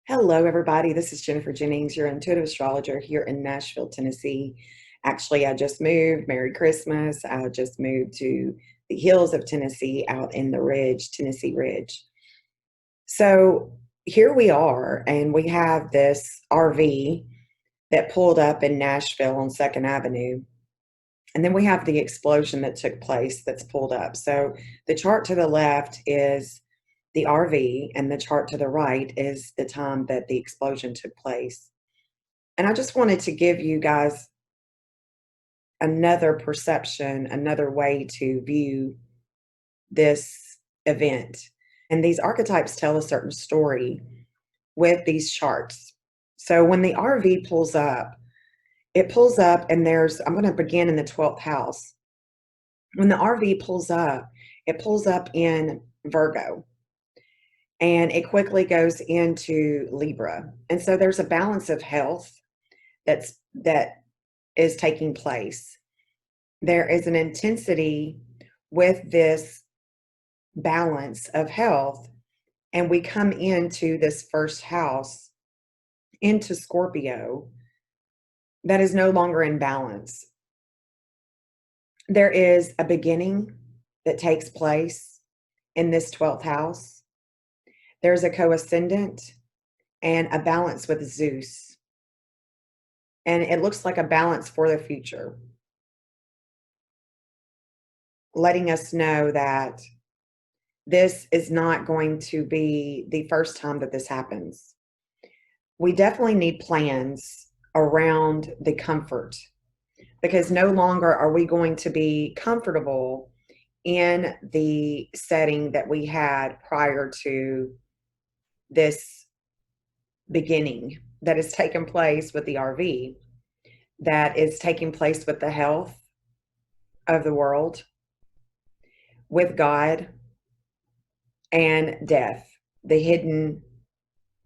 Hello, everybody. This is Jennifer Jennings, your intuitive astrologer here in Nashville, Tennessee. Actually, I just moved. Merry Christmas. I just moved to the hills of Tennessee out in the Ridge, Tennessee Ridge. So here we are, and we have this RV that pulled up in Nashville on 2nd Avenue. And then we have the explosion that took place that's pulled up. So the chart to the left is the RV, and the chart to the right is the time that the explosion took place. And I just wanted to give you guys another perception, another way to view this event. And these archetypes tell a certain story with these charts. So when the RV pulls up, it pulls up, and I'm going to begin in the 12th house. When the RV pulls up, it pulls up in Virgo, and it quickly goes into Libra. And so there's a balance of health that is taking place. There is an intensity with this balance of health, and we come into this first house, into Scorpio, that is no longer in balance. There is a beginning that takes place in this 12th house. There's a co-ascendant and a balance with Zeus. And it looks like a balance for the future, letting us know that this is not going to be the first time that this happens. We definitely need plans around the comfort, because no longer are we going to be comfortable in the setting that we had prior to this beginning that has taken place with the RV, that is taking place with the health of the world, with God, and death, the hidden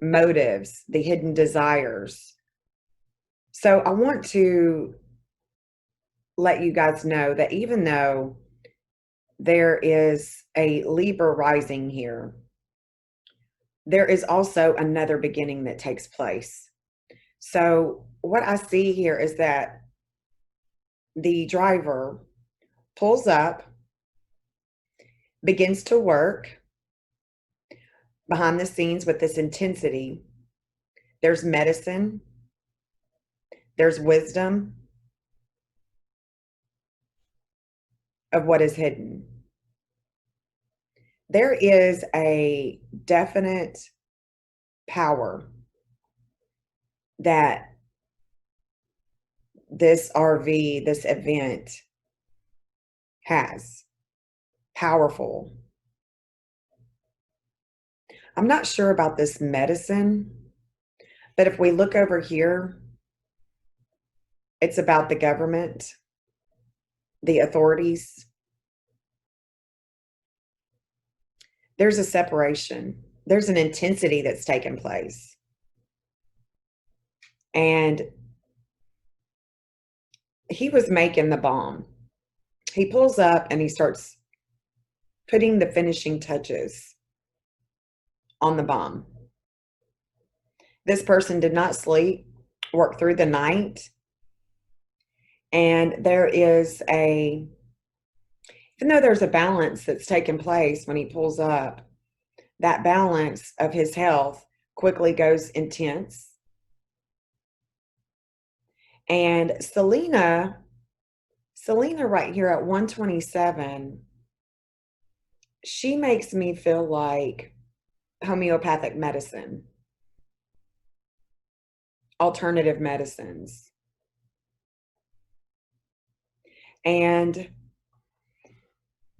motives, the hidden desires. So I want to let you guys know that even though there is a Libra rising here, there is also another beginning that takes place. So what I see here is that the driver pulls up, begins to work behind the scenes with this intensity. There's medicine, there's wisdom of what is hidden. There is a definite power that this RV, this event has. Powerful. I'm not sure about this medicine, but if we look over here, it's about the government, the authorities. There's a separation. There's an intensity that's taken place. And he was making the bomb. He pulls up and he starts putting the finishing touches on the bomb. This person did not sleep, worked through the night. And there is even though there's a balance that's taken place when he pulls up, that balance of his health quickly goes intense. And Selena right here at 127, she makes me feel like homeopathic medicine, alternative medicines. And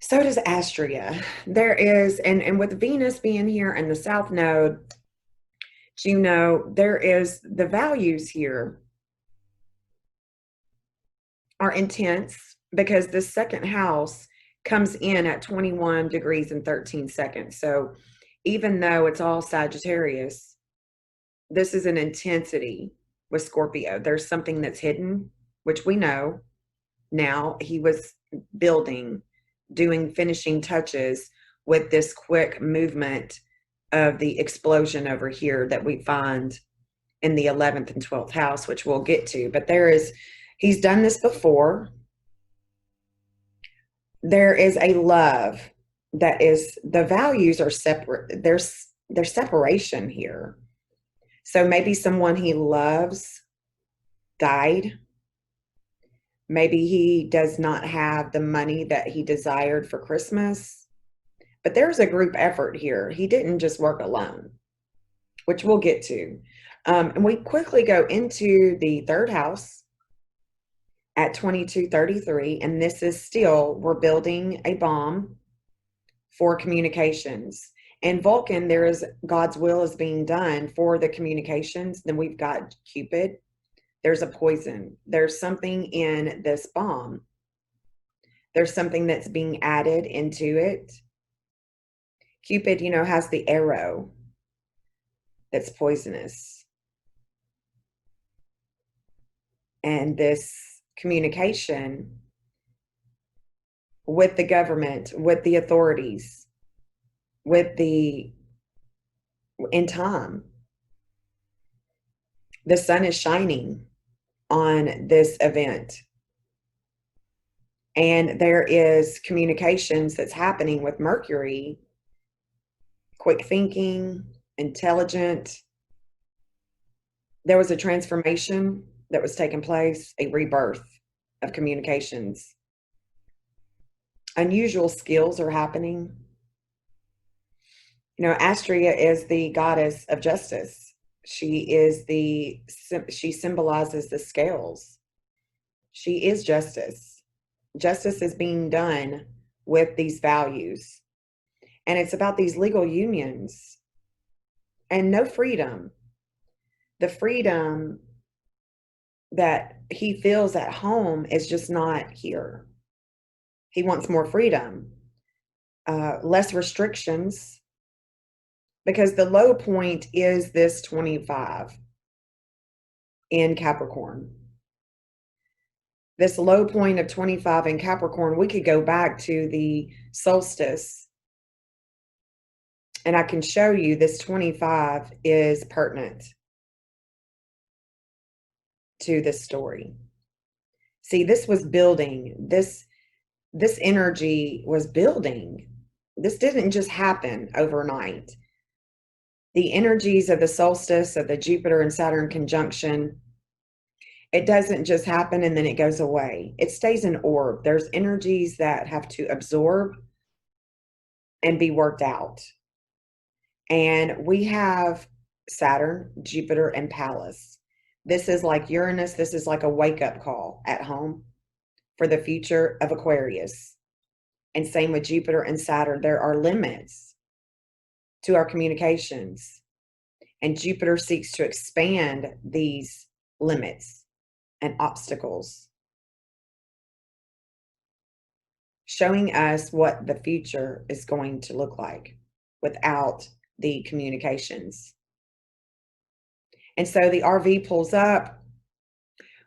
so does Astria. There is, and with Venus being here in the South Node, Juno, there is the values here are intense, because the second house comes in at 21 degrees and 13 seconds. So even though it's all Sagittarius, this is an intensity with Scorpio. There's something that's hidden, which we know now. He was building, doing finishing touches with this quick movement of the explosion over here that we find in the 11th and 12th house, which we'll get to. But he's done this before. There is a love that is, the values are separate. There's separation here. So maybe someone he loves died. Maybe he does not have the money that he desired for Christmas. But there's a group effort here. He didn't just work alone, which we'll get to. And we quickly go into the third house at 2233. And this is still, we're building a bomb for communications. And Vulcan, there is God's will is being done for the communications. Then we've got Cupid. There's a poison. There's something in this bomb. There's something that's being added into it. Cupid, has the arrow that's poisonous. And this communication with the government, with the authorities, in time, the sun is shining on this event. And there is communications that's happening with Mercury, quick thinking, intelligent. There was a transformation that was taking place, a rebirth of communications. Unusual skills are happening. Astrea is the goddess of justice. She symbolizes the scales. She is justice. Justice is being done with these values. And it's about these legal unions and no freedom. The freedom that he feels at home is just not here. He wants more freedom, less restrictions, because the low point is this 25 in Capricorn. This low point of 25 in Capricorn, we could go back to the solstice, and I can show you this 25 is pertinent to this story. See, this was building. This energy was building. This didn't just happen overnight. The energies of the solstice, of the Jupiter and Saturn conjunction, it doesn't just happen and then it goes away. It stays an orb. There's energies that have to absorb and be worked out. And we have Saturn, Jupiter, and Pallas. This is like Uranus. This is like a wake-up call at home for the future of Aquarius. And same with Jupiter and Saturn. There are limits to our communications. And Jupiter seeks to expand these limits and obstacles, showing us what the future is going to look like without the communications. And so the RV pulls up.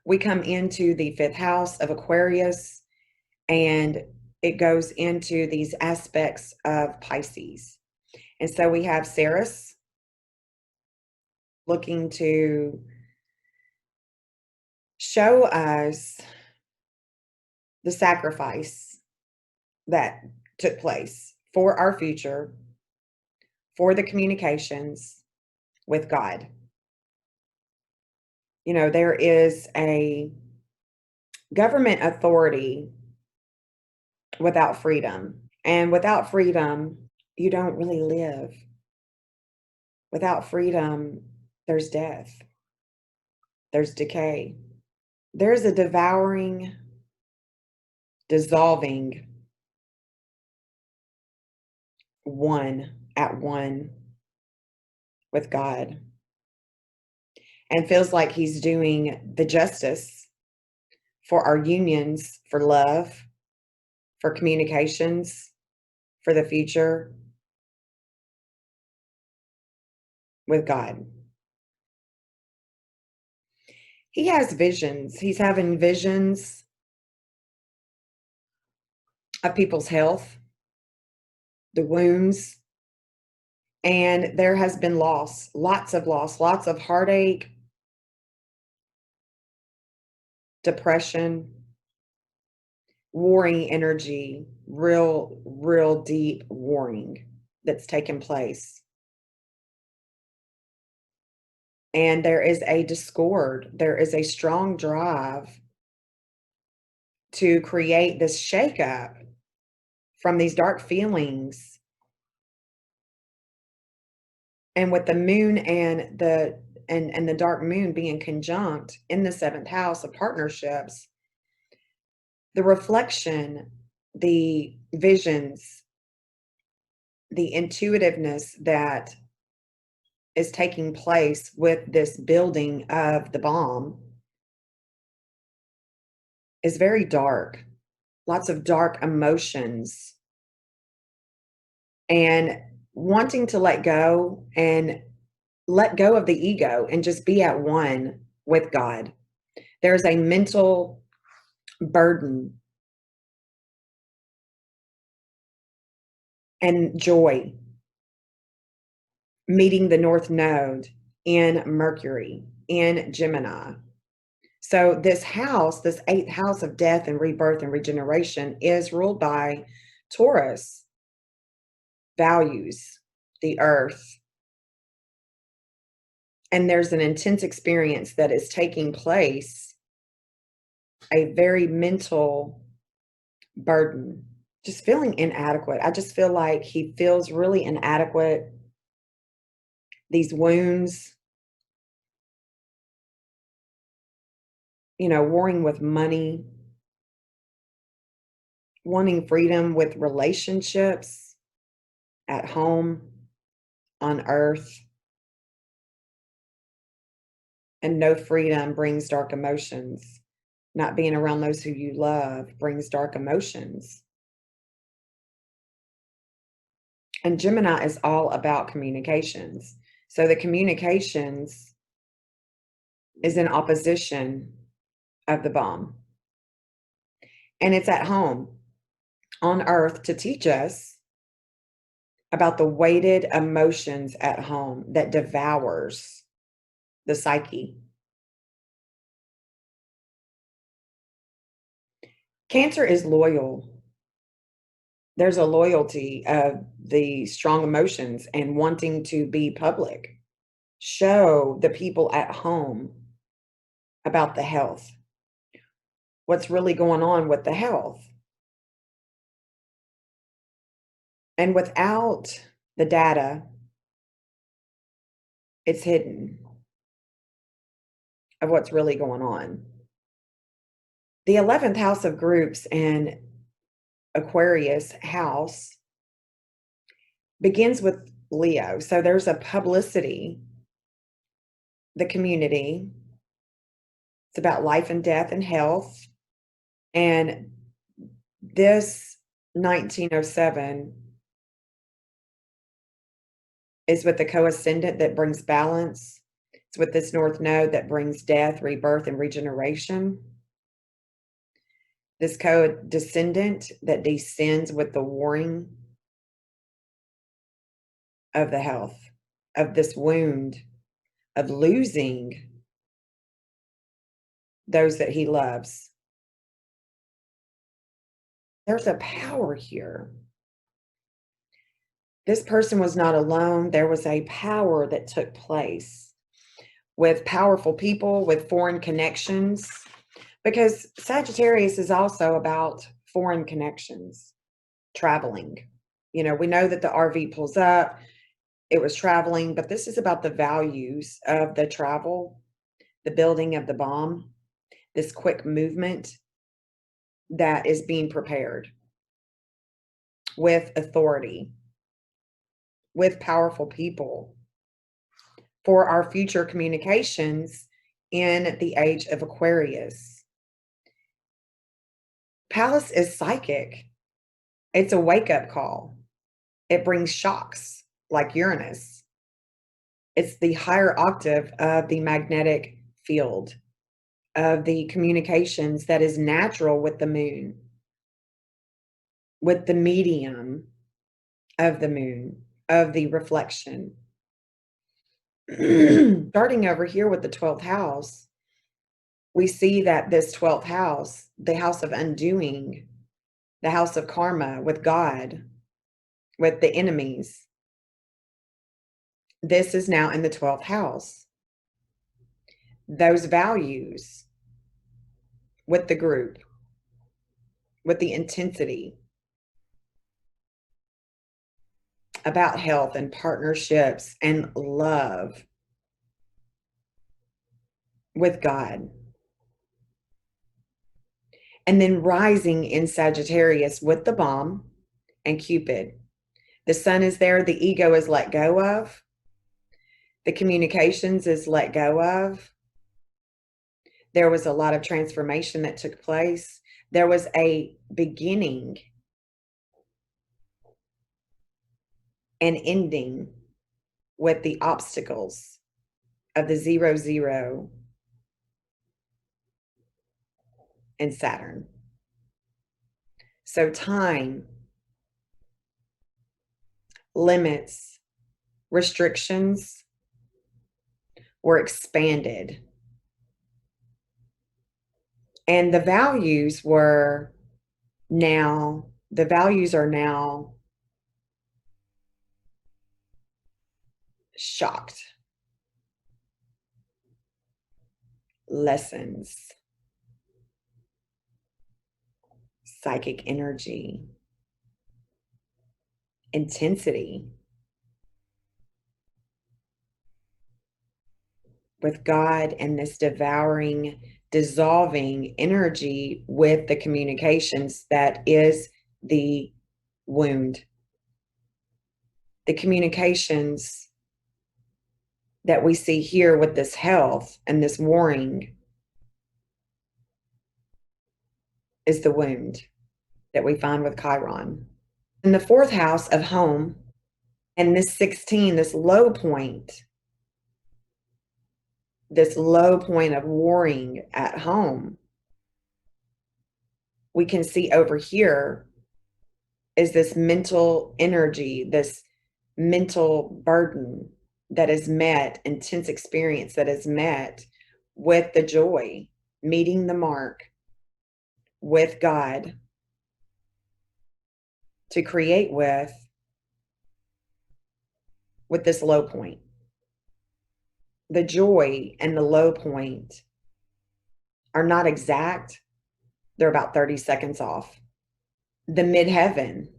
We come into the fifth house of Aquarius, and it goes into these aspects of Pisces. And so we have Ceres looking to show us the sacrifice that took place for our future, for the communications with God. There is a government authority without freedom. And without freedom, you don't really live. Without freedom, there's death. There's decay. There's a devouring, dissolving one with God. And feels like he's doing the justice for our unions, for love, for communications, for the future with God. He has visions. He's having visions of people's health, the wounds And there has been loss, lots of heartache, depression, warring energy, real deep warring that's taken place. And there is a discord, there is a strong drive to create this shakeup from these dark feelings. And with the moon and the dark moon being conjunct in the 7th house of partnerships, the reflection, the visions, the intuitiveness that is taking place with this building of the bomb is very dark. Lots of dark emotions and wanting to let go of the ego and just be at one with God. There's a mental burden and joy meeting the North Node in Mercury, in Gemini. So this house, this 8th house of death and rebirth and regeneration is ruled by Taurus, values, the earth. And there's an intense experience that is taking place, a very mental burden, just feeling inadequate. I just feel like he feels really inadequate. These wounds, warring with money, wanting freedom with relationships at home, on earth. And no freedom brings dark emotions. Not being around those who you love brings dark emotions. And Gemini is all about communications. So the communications is in opposition of the bomb. And it's at home on earth to teach us about the weighted emotions at home that devours the psyche. Cancer is loyal. There's a loyalty of the strong emotions and wanting to be public. Show the people at home about the health. What's really going on with the health. And without the data, it's hidden of what's really going on. The 11th house of groups and Aquarius house begins with Leo. So there's a publicity, the community. It's about life and death and health. And this 1907 is with the co-ascendant that brings balance. It's with this North Node that brings death, rebirth, and regeneration. This co-descendant that descends with the warring of the health, of this wound, of losing those that he loves. There's a power here. This person was not alone. There was a power that took place with powerful people, with foreign connections, because Sagittarius is also about foreign connections, traveling. We know that the RV pulls up, it was traveling, but this is about the values of the travel, the building of the bomb, this quick movement that is being prepared with authority, with powerful people for our future communications in the age of Aquarius. Palace is psychic. It's a wake-up call. It brings shocks like Uranus. It's the higher octave of the magnetic field, of the communications that is natural with the moon, with the medium of the moon. of the reflection. Starting over here with the 12th house, we see that this 12th house, the house of undoing, the house of karma with God, with the enemies, this is now in the 12th house. Those values with the group, with the intensity about health and partnerships and love with God. And then rising in Sagittarius with the bomb and Cupid. The sun is there, the ego is let go of, the communications is let go of. There was a lot of transformation that took place. There was a beginning and ending with the obstacles of the 0, 0 and Saturn. So time, limits, restrictions were expanded. And the values are now shocked. Lessons, psychic energy, intensity with God and this devouring, dissolving energy with the communications that is the wound. The communications that we see here with this health and this warring is the wound that we find with Chiron. In the 4th house of home, and this 16, this low point of warring at home, we can see over here is this mental energy, this mental burden that is met, intense experience that is met with the joy, meeting the mark with God to create with this low point. The joy and the low point are not exact. They're about 30 seconds off. The midheaven,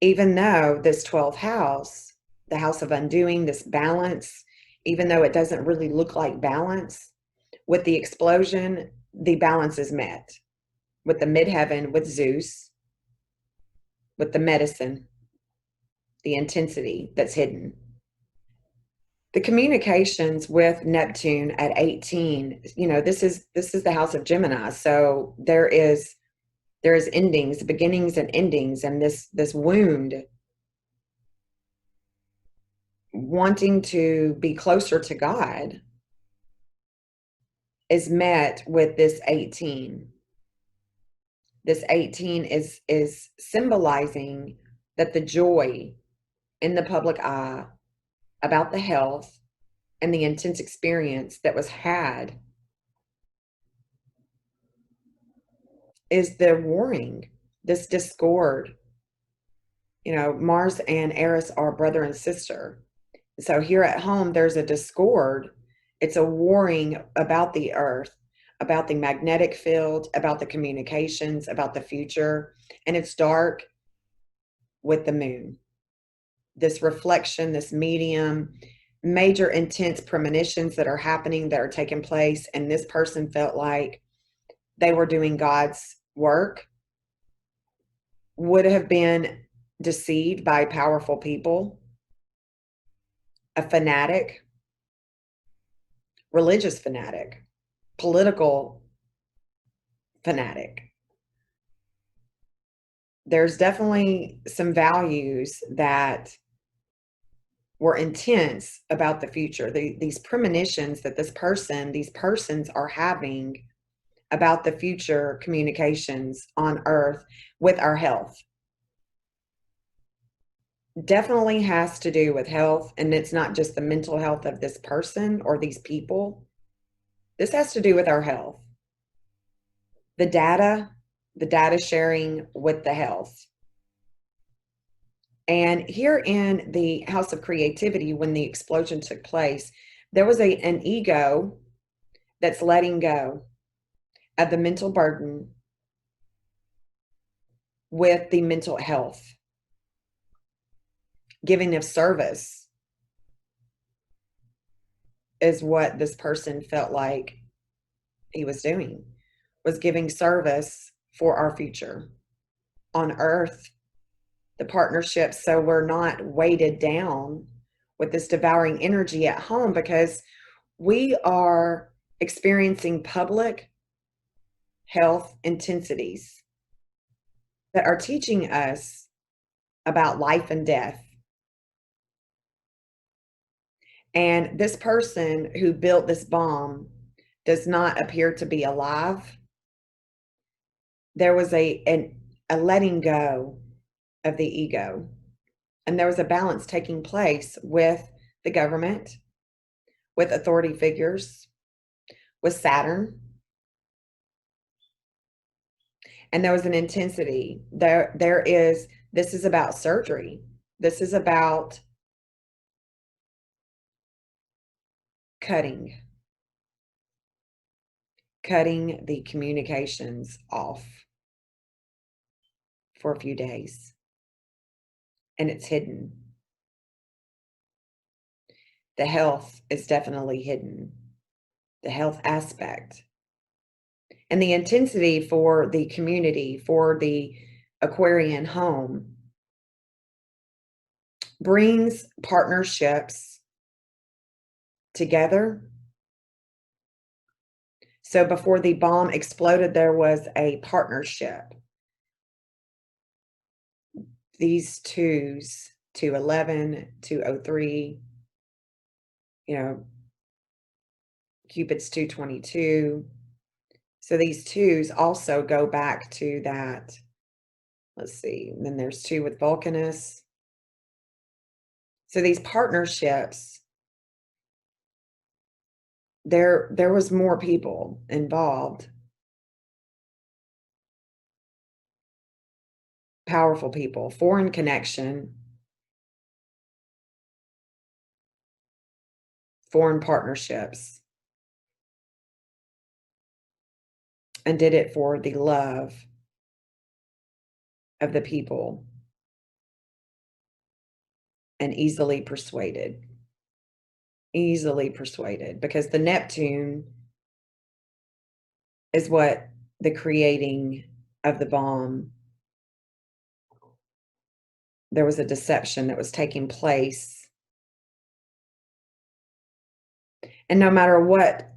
even though this 12th house, the house of undoing, this balance, even though it doesn't really look like balance, with the explosion, the balance is met. With the midheaven, with Zeus, with the medicine, the intensity that's hidden. The communications with Neptune at 18, this is the house of Gemini. So there is endings, beginnings and endings, and this wound wanting to be closer to God is met with this 18. This 18 is symbolizing that the joy in the public eye about the health and the intense experience that was had is the warring, this discord. Mars and Eris are brother and sister. So here at home, there's a discord. It's a warring about the earth, about the magnetic field, about the communications, about the future. And it's dark with the moon. This reflection, this medium, major intense premonitions that are happening, that are taking place. And this person felt like they were doing God's work, would have been deceived by powerful people, a fanatic, religious fanatic, political fanatic. There's definitely some values that were intense about the future. These premonitions that these persons are having about the future communications on Earth with our health. definitely has to do with health, and it's not just the mental health of this person or these people. This has to do with our health. The data, the data sharing with the health. And here in the House of Creativity, when the explosion took place, there was an ego that's letting go of the mental burden with the mental health, giving of service is what this person felt like he was doing, was giving service for our future on earth, the partnerships, so we're not weighted down with this devouring energy at home, because we are experiencing public health intensities that are teaching us about life and death. And this person who built this bomb does not appear to be alive. There was a letting go of the ego, and there was a balance taking place with the government, with authority figures, with Saturn, and there was an intensity. This is about surgery. This is about cutting the communications off for a few days, and it's hidden. The health is definitely hidden, the health aspect. And the intensity for the community, for the Aquarian home, brings partnerships together. So before the bomb exploded, there was a partnership. These twos, 211, 203, Cupid's 222. So these twos also go back to that. Let's see. And then there's 2 with Vulcanus. So these partnerships, there was more people involved. Powerful people, foreign connection, foreign partnerships, and did it for the love of the people, and easily persuaded, because the Neptune is what the creating of the bomb. There was a deception that was taking place. And no matter what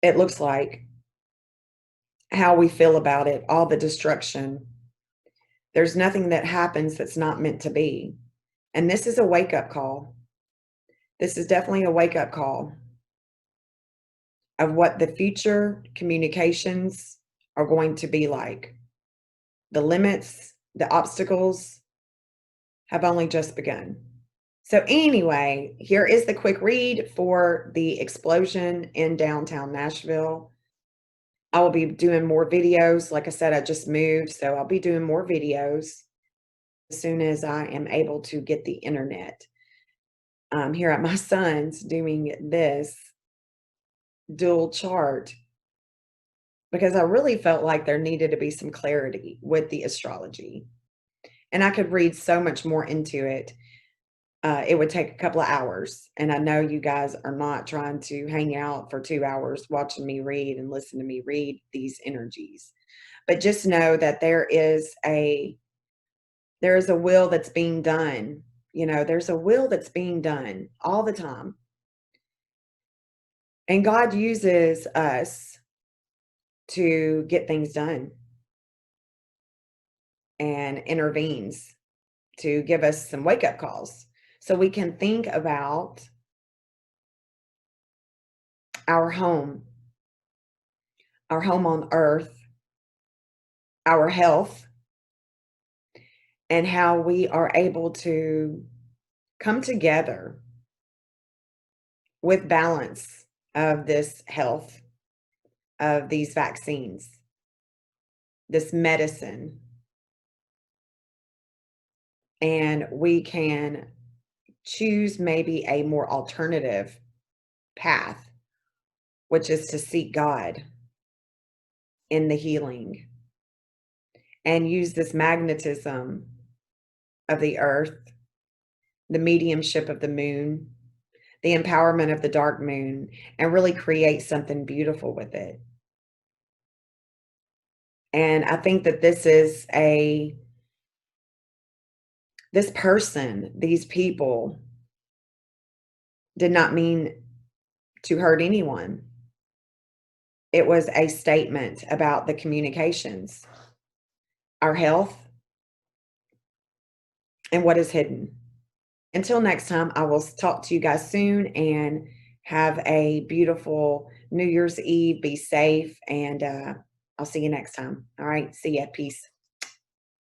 it looks like, how we feel about it, all the destruction, there's nothing that happens that's not meant to be. And this is a wake-up call. This is definitely a wake-up call of what the future communications are going to be like. The limits, the obstacles have only just begun. So anyway, here is the quick read for the explosion in downtown Nashville. I will be doing more videos. Like I said, I just moved, so I'll be doing more videos as soon as I am able to get the internet. Here at my son's doing this dual chart, because I really felt like there needed to be some clarity with the astrology. And I could read so much more into it. It would take a couple of hours. And I know you guys are not trying to hang out for 2 hours watching me read and listen to me read these energies. But just know that there is a will that's being done. There's a will that's being done all the time. And God uses us to get things done and intervenes to give us some wake-up calls so we can think about our home on earth, our health, and how we are able to come together with balance of this health, of these vaccines, this medicine, and we can choose maybe a more alternative path, which is to seek God in the healing and use this magnetism of the earth, the mediumship of the moon, the empowerment of the dark moon, and really create something beautiful with it. And I think that this person, these people did not mean to hurt anyone. It was a statement about the communications, our health, and what is hidden. Until next time, I will talk to you guys soon and have a beautiful New Year's Eve. Be safe, and I'll see you next time. All right. See ya. Peace.